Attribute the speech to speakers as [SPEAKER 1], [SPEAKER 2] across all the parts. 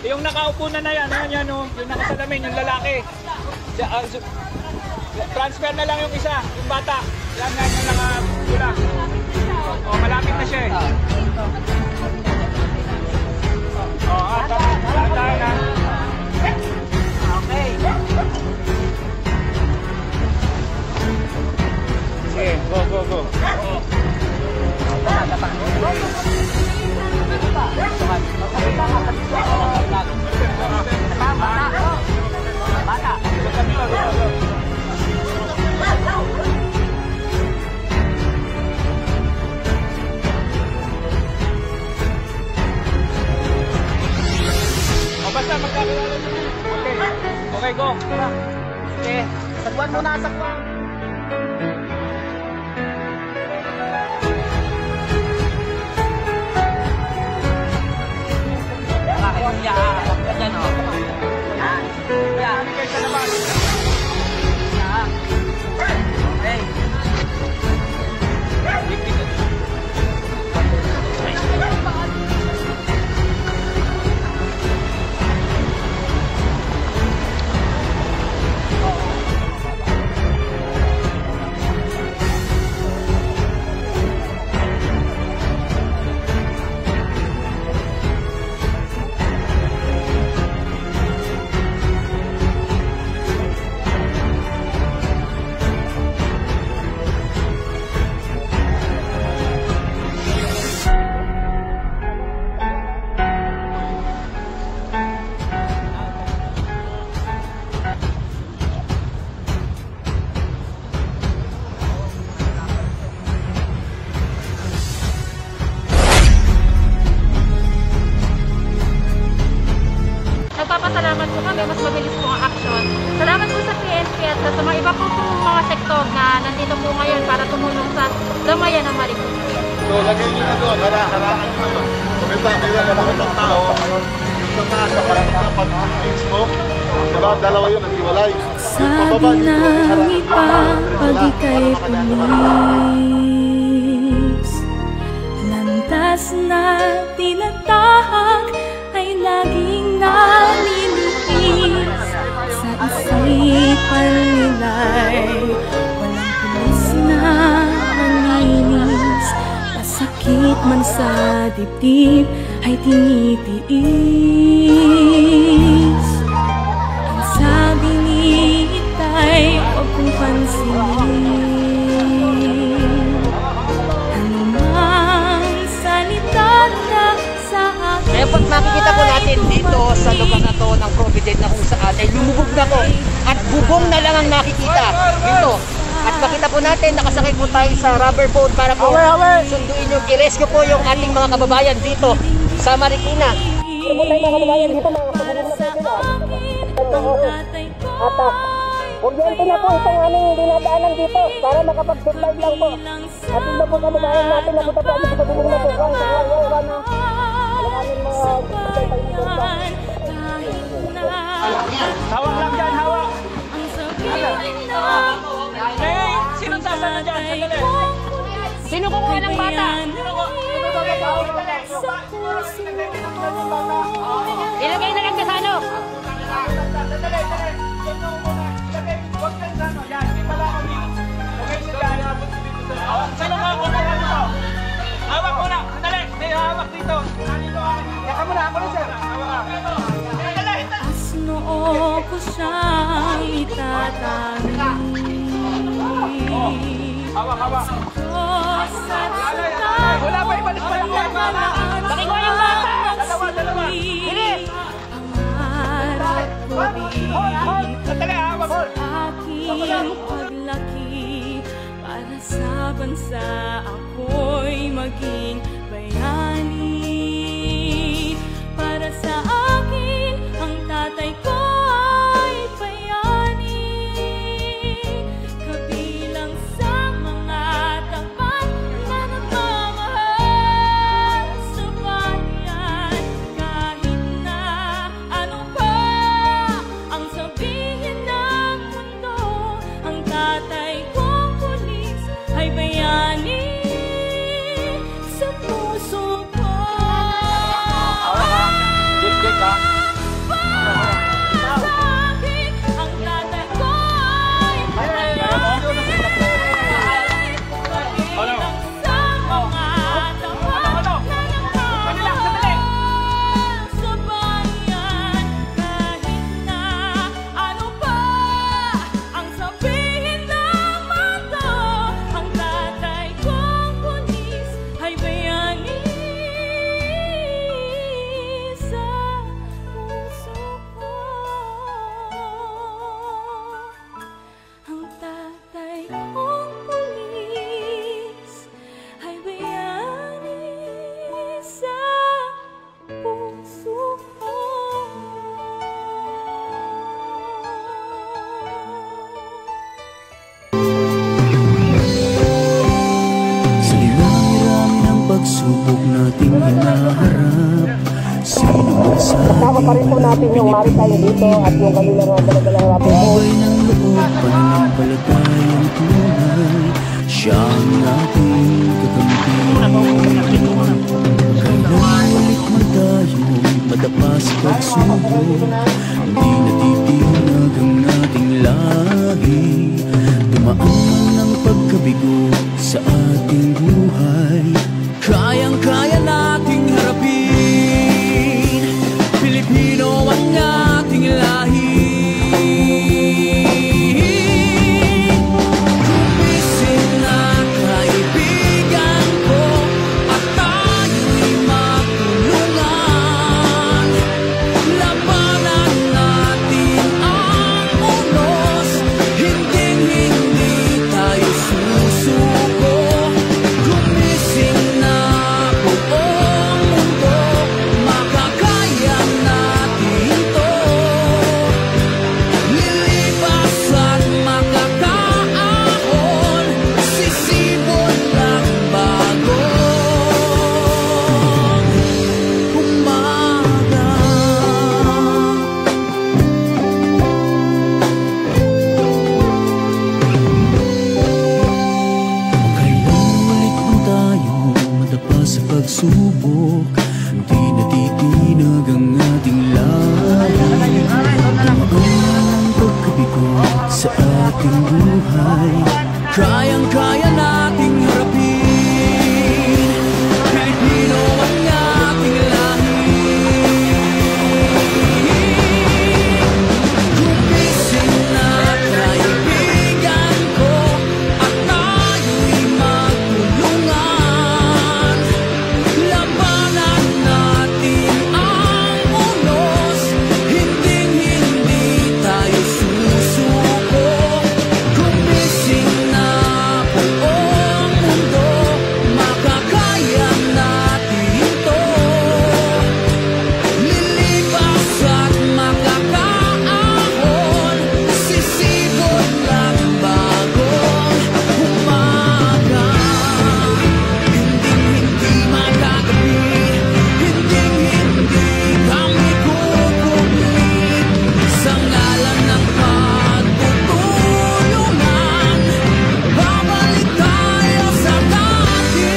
[SPEAKER 1] Yung nakaupo na yan, yan oh, yung nakasalamin, yung lalaki. Transfer na lang yung isa, yung bata. Yan yung nakapula. Oh, malapit na siya eh. Oh, tahan na.
[SPEAKER 2] Okay.
[SPEAKER 1] Sige, go. Basta magkakilala nyo. Okay, go. Okay.
[SPEAKER 2] Sagwan muna, sagwan. Kuya, bakit dyan, oh. Yan. Kuya, ano kayo sa naman? Yan. Okay.
[SPEAKER 3] Nagpapasalamat po kami, mas mabilis po ang action. Salamat po sa PNP at sa mga iba po mga sektor na nandito po ngayon para tumulong sa damayan ng Marikina.
[SPEAKER 4] So, lagay nyo na doon, haraan nyo doon. Kumita kayo na naman ng tao, sa taas, sa parang sa pag-Facebook, diba, dalawa yun, naghiwalay.
[SPEAKER 5] Sabi ng iba, pag ika'y pulis, landas na tinatahak ay laging naliliis. Sa isipan nila'y walang pulis na malinis. Masakit man sa dibdib ay tinitiis. Ang sabi ni Itay, huwag kong pansinin. Anumang salita na sa akin.
[SPEAKER 2] Kaya pag makikita po natin dito sa lugar na to ng Provident na kung saan ay lumubog na po at bubong na lang ang nakikita dito. At makita po natin, nakasakay po tayo sa rubber boat para po sunduin yung i-rescue po yung ating mga kababayan dito sa Marikina. Ito po tayo mga kababayan dito, mga kabubog na po sila. At kuryente na po itong aming dinadaanan dito para makapag-survive lang po. At ito po kababayan natin, nakita po kami sa kabubog na po.
[SPEAKER 1] Hawak lang dyan, hawak. Hey, sino sasana dyan? Sandali.
[SPEAKER 3] Sino kukuha ng bata? Ilagay na lang sa ano?
[SPEAKER 1] Huwag kang sano. Yan, may pala ako dito. Okay, sila. Sino nga ako na dito? Hawak mo na. Sandali. May hawak dito. Yaka mo na. Ako na, sir. Hawak ka.
[SPEAKER 5] Asnoo ko siyang itatangin.
[SPEAKER 1] Hawak.
[SPEAKER 5] Wala
[SPEAKER 1] pa, ibalik pa lang.
[SPEAKER 3] Pakikuha yung bata!
[SPEAKER 1] Dalawa.
[SPEAKER 3] Bilis!
[SPEAKER 5] Pangarap ko
[SPEAKER 1] Sandali, hawak.
[SPEAKER 5] aking paglaki para sa bansa ako'y maging bayani. Para sa akin ang tatay ko ay bayani, kabilang sa mga tapat na nagmamahal sa bayan. Kahit na ano pa ang sabihin ng mundo, ang tatay kong pulis ay bayani. Sa puso
[SPEAKER 6] ating hinaharap. Sino man sa
[SPEAKER 2] Kasama pa rin po natin yung mari tayo dito at yung kanilang dala-dalang rapid po.
[SPEAKER 6] tibay ng loob, pananampalatayang tunay, siya ang ating kakampi. Kailan ulit man tayong madapa sa pagsubok, hindi natitinag ang ating lahi. Dumaan ang pagkabigo sa ating buhay, kayang-kaya nating harapin. Pilipino ang ating lahi. Gumising na kaibigan ko, at tayo'y magtulungan. Labanan natin ang unos, hinding-hindi tayo susuko. Gumising na buong mundo, makakaya natin to. Lilipas at makakaahon, sisibol lang bagong umaga. Kailan ulit man tayo madapa sa pagsubok, hindi natitinag ang ating lahi. Dumaan ang pagkabigo sa ating buhay, kayang-kaya nating harapin. Pilipino ang ating lahi. Gumising na kaibigan ko, at tayo'y magtulungan. Labanan natin ang unos, hinding-hindi tayo susuko. Gumising na buong mundo, makakaya natin to. Lilipas at makakaahon, sisibol lang bagong umaga. Hinding-hindi magagabi, hinding-hindi kami kukulit. Sa ngalan ng pagtutulungan, babalik tayo sa dati.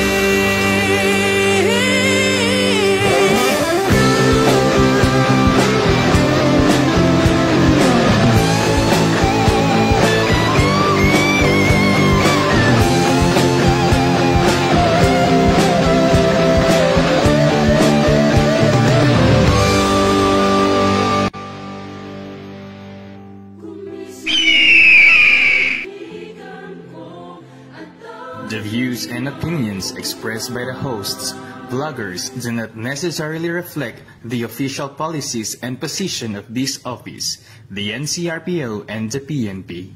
[SPEAKER 7] The views and opinions expressed by the hosts, vloggers, do not necessarily reflect the official policies and position of this office, the NCRPO, and the PNP.